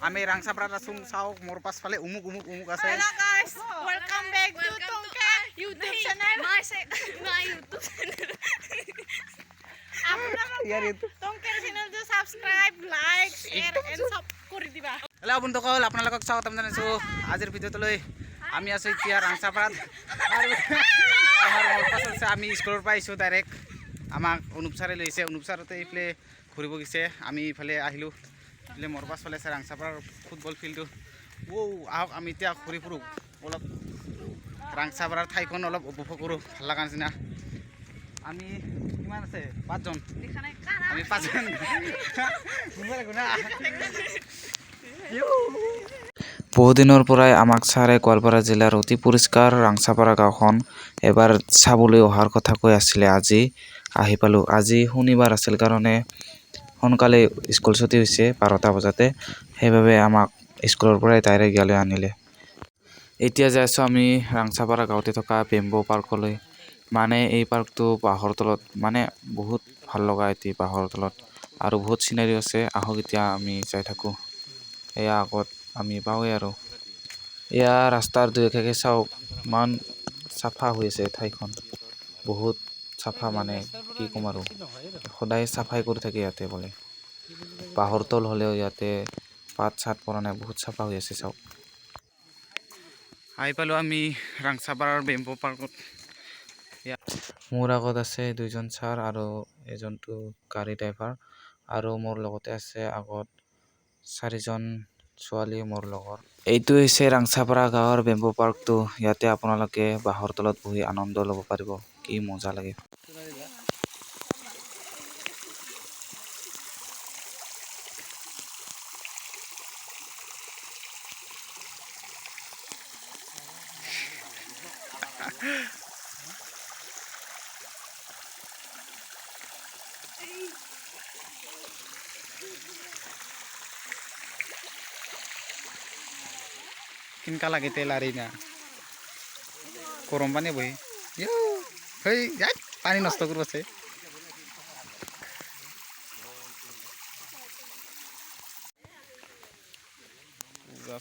আমি ৰাংচাপাৰাত আছো চাওক মোৰ পাছফালে উমুক আছে Hello guys, welcome back to Tongka YouTube channel. My YouTube channel. ইয়াৰ এইটো Tongka channel to subscribe, like, share and sub কৰি দিবা। হেল্ল' বন্ধুসকল আপোনালোকক স্বাগতম জনাইছোঁ আজিৰ ভিডিঅ'টোলৈ আমি আছোঁ এতিয়া ৰাংচাপাৰাত আৰু আমাৰ মোৰ পাছত আছে আমি স্কুলৰ পৰা আহিছোঁ ডাইৰেক্ট আমাক অনুপ ছাৰে লৈছে অনুপ ছাৰতে এইফালে ঘূৰিব গৈছে আমি ইফালে আহিলোঁ এইফালে মোৰ পাছফালে আছে ৰাংচাপাৰাৰ ফুটবল ফিল্ডটো আহক আমি এতিয়া ঘূৰি ফুৰোঁ অলপ ৰাংচাপাৰাৰ ঠাইখন অলপ উপভোগ কৰোঁ ভাল লগা নিচিনা আমি কিমান আছে 5 জন আমি 5 জন বহুদিনৰ পৰাই আমাক ছাৰে গোৱালপাৰা জিলাৰ অতি পৰিষ্কাৰ ৰাংচাপাৰা গাঁওখন এবাৰ চাবলৈ অহাৰ কথা কৈ আছিলে আজি আহি পালোঁ আজি শনিবাৰ আছিল কাৰণে সোনকালে স্কুল ছুটি হৈছে 12টা বজাতে সেইবাবে আমাক স্কুলৰ পৰাই ডাইৰেক্ট ইয়ালৈ আনিলে এতিয়া যাই আছোঁ আমি ৰাংচাপাৰা গাঁৱতে থকা বেম্বো পাৰ্কলৈ মানে এই পাৰ্কটো পাহাৰৰ তলত মানে বহুত ভাল লগা এটি পাহাৰৰ তলত আৰু বহুত চিনাৰী আছে আহক এতিয়া আমি যাই থাকোঁ এয়া আগত আমি পাওঁৱে আৰু এয়া ৰাস্তাৰ দুয়োকাষে চাওক ইমান চাফা হৈ আছে ঠাইখন বহুত চাফা মানে কি ক'ম আৰু সদায় চাফাই কৰি থাকে ইয়াতে বোলে পাহাৰৰ তল হ'লেও ইয়াতে পাত চাত পৰা নাই বহুত চাফা হৈ আছে চাওক আহি পালোঁ আমি ৰাংচাপাৰাৰ বেম্বো পাৰ্কত মোৰ আগত আছে 2জন ছাৰ আৰু এজনটো গাড়ী ড্ৰাইভাৰ আৰু মোৰ লগতে আছে আগত 4জন ছোৱালী মোৰ লগৰ এইটো হৈছে ৰাংচাপাৰা গাঁৱৰ বেম্বো পাৰ্কটো ইয়াতে আপোনালোকে বাঁহৰ তলত বহি আনন্দ ল'ব পাৰিব কি মজা লাগে কিনকা লাগে তেলাৰি না গৰম পানী বহি হেই যাই পানী নষ্ট কৰিব আছে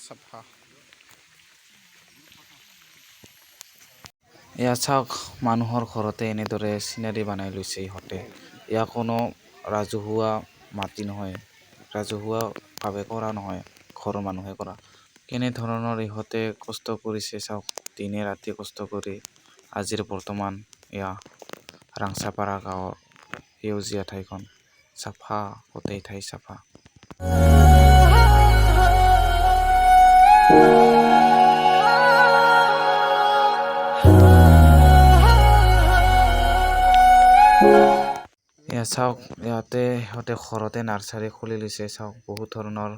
চাফা এয়া চাওক মানুহৰ ঘৰতে এনেদৰে চিনাৰী বনাই লৈছে ইহঁতে ইয়াৰ কোনো ৰাজহুৱা মাটি নহয় ৰাজহুৱাভাৱে কৰা নহয় ঘৰৰ মানুহে কৰা কেনেধৰণৰ ইহঁতে কষ্ট কৰিছে চাওক দিনে ৰাতি কষ্ট কৰি আজিৰ বৰ্তমান এয়া ৰাংচাপাৰা গাঁৱৰ সেউজীয়া ঠাইখন চাফা গোটেই ঠাই চাফা এয়া চাওক ইয়াতে সিহঁতে ঘৰতে নাৰ্চাৰী খুলি লৈছে চাওক বহুত ধৰণৰ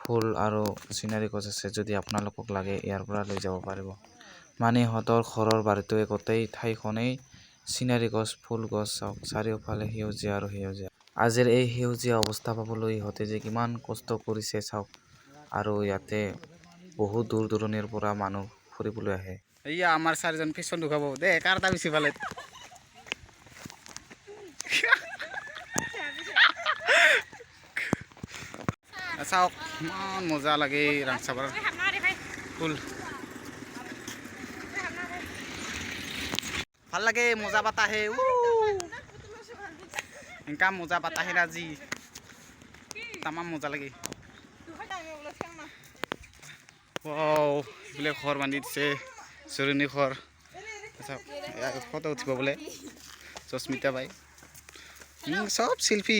ফুল আৰু চিনাৰী গছ আছে যদি আপোনালোকক লাগে ইয়াৰ পৰা লৈ যাব পাৰিব মানে ইহঁতৰ ঘৰৰ বাৰীটোৱে গোটেই ঠাইখনেই চিনাৰী গছ ফুল গছ চাওক চাৰিওফালে সেউজীয়া আৰু সেউজীয়া আজিৰ এই সেউজীয়া অৱস্থা পাবলৈ ইহঁতে যে কিমান কষ্ট কৰিছে চাওক আৰু ইয়াতে বহুত দূৰ দূৰণিৰ পৰা মানুহ ফুৰিবলৈ আহে এইয়া আমাৰ 4জন পিছন ঢুকাব দে কাৰটা বেছি ভালে চাওক ইমান মজা লাগে ৰাংচাপাৰাৰ ফুল ভাল লাগে মজা বাতাহে এনেকা মজা বাতাহে আজি তামাম মজা লাগে বোলে ঘৰ বান্ধি দিছে চুৰণি ঘৰ ফটো উঠিব বোলে চস্মিতা বাই সব শিল্পী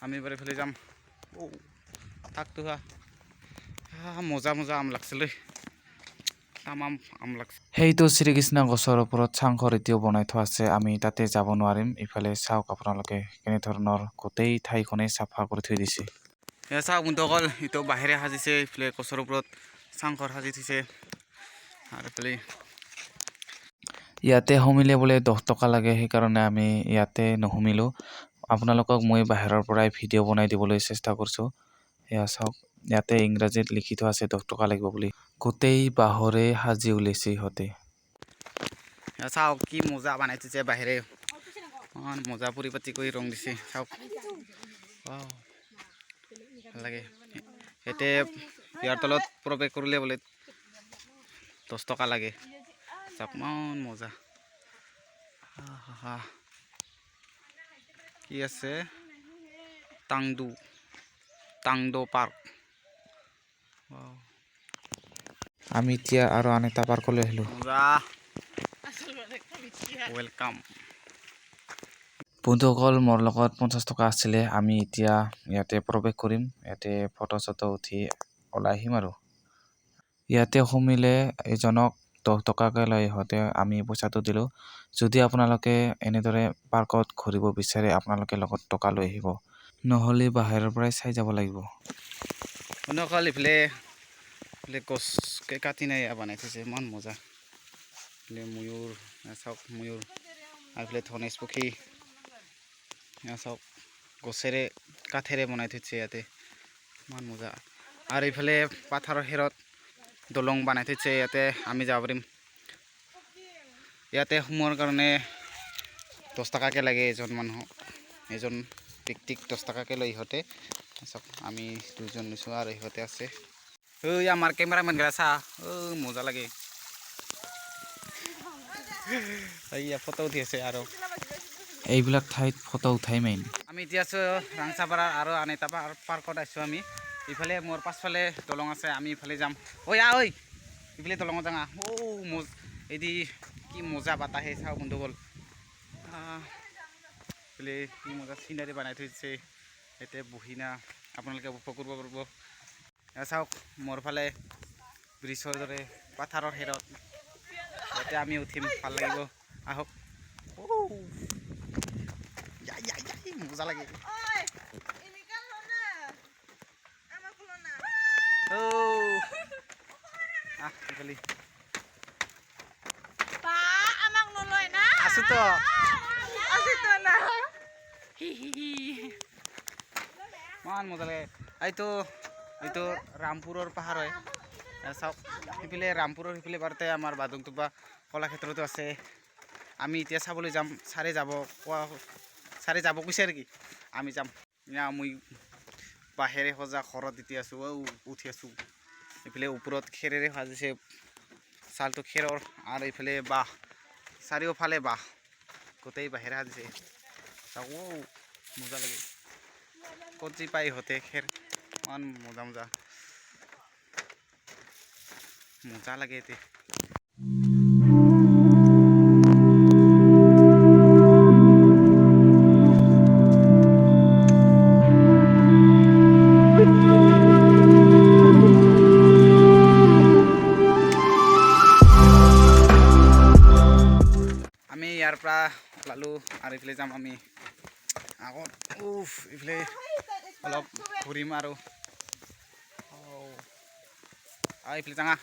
আমি এবাৰ এইফালে যাম থাকতো মজা আম লাগছিলে তামাম আম লাগছে সেইটো শ্ৰীকৃষ্ণ গছৰ ওপৰত চাংঘৰ এতিয়াও বনাই থোৱা আছে আমি তাতে যাব নোৱাৰিম ইফালে চাওক আপোনালোকে কেনেধৰণৰ গোটেই ঠাইখনেই চাফা কৰি থৈ দিছে এয়া চাওক বন্ধুসকল এইটো বাহিৰে সাজিছে এইফালে গছৰ ওপৰত চাংঘৰ সাজি থৈছে আৰু এইফালে ইয়াতে সুমিলে বোলে 10 টকা লাগে সেইকাৰণে আমি ইয়াতে নুসুমিলোঁ আপোনালোকক মই বাহিৰৰ পৰাই ভিডিঅ' বনাই দিবলৈ চেষ্টা কৰিছোঁ এয়া চাওক ইয়াতে ইংৰাজীত লিখি থোৱা আছে 10 টকা লাগিব বুলি গোটেই বাঁহৰে সাজি উলিয়াইছে ইহঁতে চাওক কি মজা বনাই থৈছে বাহিৰে ইমান মজা পৰিপাতি কৰি ৰং দিছে চাওক ৱাও ভাল লাগে ইয়াতে ইয়াৰ তলত প্ৰৱেশ কৰিলে বোলে 10 টকা লাগে চাওক ইমান মজা কি আছে টাংডো পাৰ্ক আমি এতিয়া আৰু আন এটা পাৰ্কলৈ আহিলোঁ। মজা ৱেলকাম বন্ধুসকল মোৰ লগত 50 টকা আছিলে আমি এতিয়া ইয়াতে প্ৰৱেশ কৰিম ইয়াতে ফটো চটো উঠি ওলাই আহিম আৰু ইয়াতে সোমিলে এজনক 10 টকাকৈ লৈ ইহঁতে আমি পইচাটো দিলোঁ যদি আপোনালোকে এনেদৰে পাৰ্কত ঘূৰিব বিচাৰে আপোনালোকে লগত টকা লৈ আহিব নহ'লে বাহিৰৰ পৰাই চাই যাব লাগিব। বন্ধুসকল ইফালে গছ কাটি নাই বনাই থৈছে ইমান মজা ইফালে ময়ূৰ চাওক ময়ূৰ আৰু ইফালে ধনেশ পক্ষী চাওক গছেৰে কাঠেৰে বনাই থৈছে ইয়াতে ইমান মজা আৰু ইফালে পাথাৰৰ হেৰত দলং বনাই থৈছে ইয়াতে আমি যাব পাৰিম ইয়াতে সোমোৱাৰ কাৰণে 10 টকাকৈ লাগে এজন মানুহক এজন ব্যক্তিক 10 টকাকৈ লৈ ইহঁতে চাওক আমি দুজন লৈছোঁ আৰু ইহঁতে আছে ঐ আমাৰ কেমেৰামেন গৰা চা মজা লাগে এইয়া ফটো উঠি আছে আৰু এইবিলাক ঠাইত ফটো উঠাই মেইন আমি এতিয়া আছোঁ ৰাংচাপাৰা আৰু আন এটা পাৰ্কত আছোঁ আমি ইফালে মোৰ পাছফালে দলং আছে আমি ইফালে যাম ঐ ইফালে দলঙত যাঙা এদি কি মজা বাতাহে চাওঁ বন্ধুসকল ইফালে কি মজা চিনাৰী বনাই থৈছে এতিয়া বহিনা আপোনালোকে উপভোগ কৰিব পাৰিব চাওক মোৰ ফালে ব্ৰিজৰ দৰে পাথাৰৰ হেৰত ইয়াতে আমি উঠিম ভাল লাগিব আহক মজা লাগে আছো তো ইমান মজা লাগে এইটো ৰামপুৰৰ পাহাৰ হয় চাওক সিফালে ৰামপুৰৰ সিফালে বাৰতে আমাৰ বাদুংডুপ্পা কলাক্ষেত্ৰতো আছে আমি এতিয়া চাবলৈ যাম ছাৰে যাব কৈছে নেকি আমি যাম মই বাঁহেৰে সজা ঘৰত এতিয়া আছোঁ উঠি আছোঁ এইফালে ওপৰত খেৰেৰে সাজিছে ছালটো খেৰৰ আৰু এইফালে বাঁহ চাৰিওফালে বাঁহ গোটেই বাঁহেৰে সাজিছে চাওক মজা লাগে ক'ত যি পাই ইহঁতে খেৰ ইমান মজা লাগে এতিয়া আমি ইয়াৰ পৰা ওলালোঁ আৰু এইফালে যাম আমি আগত এইফালে অলপ ঘূৰিম আৰু এইফালে যাঙা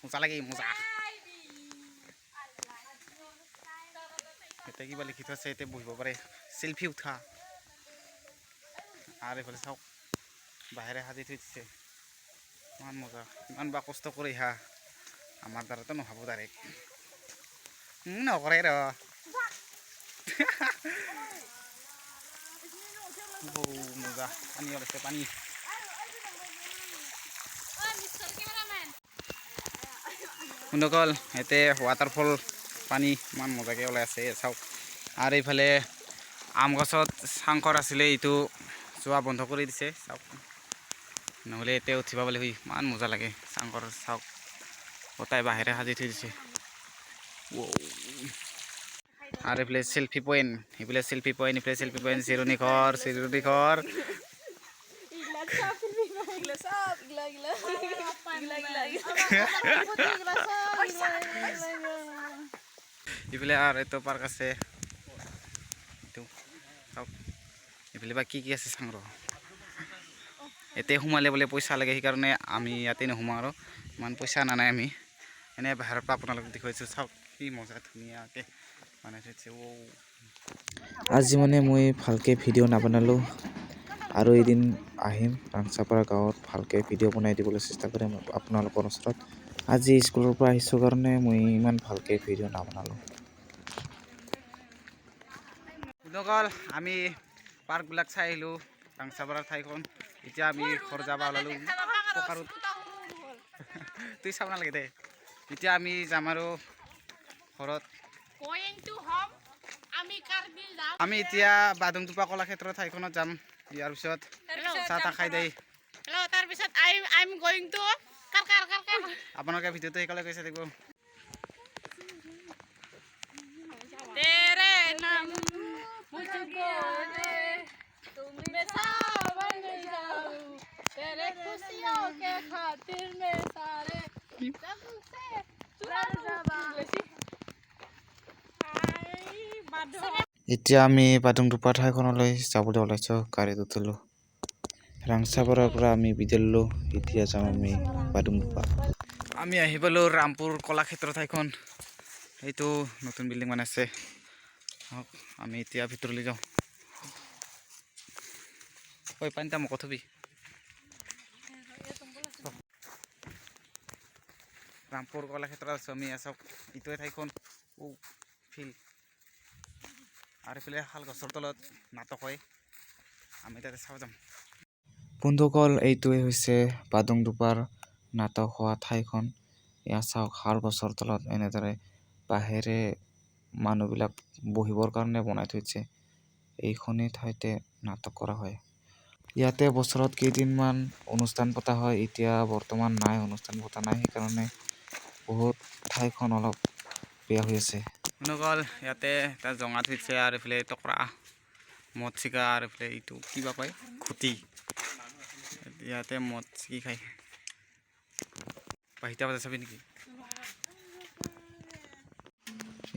মজা লাগে মজা এতিয়া কিবা লিখি থোৱা আছে এতিয়া বহিব পাৰে চেল্ফি উঠা আৰু এইফালে চাওক বাহিৰে সাজি থৈ দিছে ইমান মজা ইমান বা কষ্ট কৰি আমাৰ দ্বাৰাতো নহ'ব ডাইৰেক্ট নকৰে ৰ মজা পানী ওলাইছে পানী বন্ধুসকল ইয়াতে ৱাটাৰফল পানী ইমান মজাকৈ ওলাই আছে চাওক আৰু এইফালে আম গছত চাংকৰ আছিলে এইটো যোৱা বন্ধ কৰি দিছে চাওক নহ'লে এতিয়া উঠিব পালে ইমান মজা লাগে চাংকৰ চাওক গোটাই বাহিৰে সাজি থৈ দিছে আৰু এইফালে চেল্ফি পইণ্ট এইফালে চেল্ফি পইণ্ট চিৰণি ঘৰ এইফালে আৰু এইটো পাৰ্ক আছে চাওক এইফালে বা কি আছে চাং ৰ ইয়াতে সোমালে বোলে পইচা লাগে সেইকাৰণে আমি ইয়াতে নোসোমাওঁ আৰু ইমান পইচা নানাই আমি এনে বাহিৰৰ পৰা আপোনালোকক দেখুৱাইছোঁ চাওক কি মজা ধুনীয়াকৈ বনাই থৈছে আজি মানে মই ভালকৈ ভিডিঅ' নাবনালোঁ আৰু এদিন আহিম ৰাংচাপাৰা গাঁৱত ভালকৈ ভিডিঅ' বনাই দিবলৈ চেষ্টা কৰিম আপোনালোকৰ ওচৰত আজি স্কুলৰ পৰা আহিছোঁ কাৰণে মই ইমান ভালকৈ ভিডিঅ' নবনালোঁ। বন্ধুসকল আমি পাৰ্কবিলাক চাই আহিলোঁ ৰাংচাপাৰাৰ ঠাইখন। এতিয়া আমি ঘৰ যাব ওলালোঁ পকাৰত। তুই চাব নালাগে দে। এতিয়া আমি যাম আৰু ঘৰত। আমি এতিয়া বাদুংদুপা কলাক্ষেত্ৰৰ ঠাইখনত যাম। ইয়াৰ পিছত চাহ তাহ খাই দেই তাৰপিছত I'm going to আপোনালোকে ভিডিঅ'টো সেইকাৰণে কৈছে থাকিব। तेरे नाम मुझको दे मैं सावन में जाऊं तेरे खुशियों के खातिर मैं सारे जब से चुरा এতিয়া আমি বাদুংদুপা ঠাইখনলৈ যাবলৈ ওলাইছোঁ। গাড়ীত উঠিলোঁ। ৰাংচাপাৰাৰ পৰা আমি বিদায় ল'লোঁ। এতিয়া যাম আমি বাদুংদুপা। আমি আহি পালোঁ ৰামপুৰ কলাক্ষেত্ৰ ঠাইখন। এইটো নতুন বিল্ডিং বনাইছে। আমি এতিয়া ভিতৰলৈ যাওঁ। ঐ পানীটা মোক থবি। ৰামপুৰ কলাক্ষেত্ৰত আছোঁ আমি। চাওক এইটোৱে ঠাইখন ফিল্ড আৰু এইফালে শাল গছৰ তলত নাটক হয়। আমি তাতে চাব যাম। বন্ধুসকল এইটোৱে হৈছে বাদুংদুপাৰ নাটক হোৱা ঠাইখন। এয়া চাওক শাল গছৰ তলত এনেদৰে বাঁহেৰে মানুহবিলাক বহিবৰ কাৰণে বনাই থৈছে। এইখনেই ঠাইতে নাটক কৰা হয়। ইয়াতে বছৰত কেইদিনমান অনুষ্ঠান পতা হয়। এতিয়া বৰ্তমান নাই, অনুষ্ঠান পতা নাই, সেইকাৰণে বহুত ঠাইখন অলপ বেয়া হৈ আছে। বন্ধুসকল ইয়াতে এটা জঙা থৈছে আৰু এইফালে টকৰা মদ চিকা আৰু এইফালে এইটো কিবা কয় খুটি। ইয়াতে মদ চিকি খায়। বাহিতা বাজা চাবি নেকি?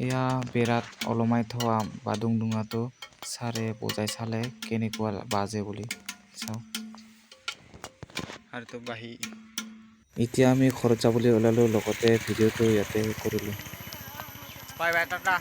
এয়া বেৰাত ওলমাই থোৱা বাদুংডুঙাটো ছাৰে বজাই চালে কেনেকুৱা বাজে বুলি চাওঁ। আৰু তো বাহি এতিয়া আমি ঘৰত যাবলৈ ওলালোঁ। লগতে ভিডিঅ'টো ইয়াতে কৰিলোঁ। Bye bye Tata.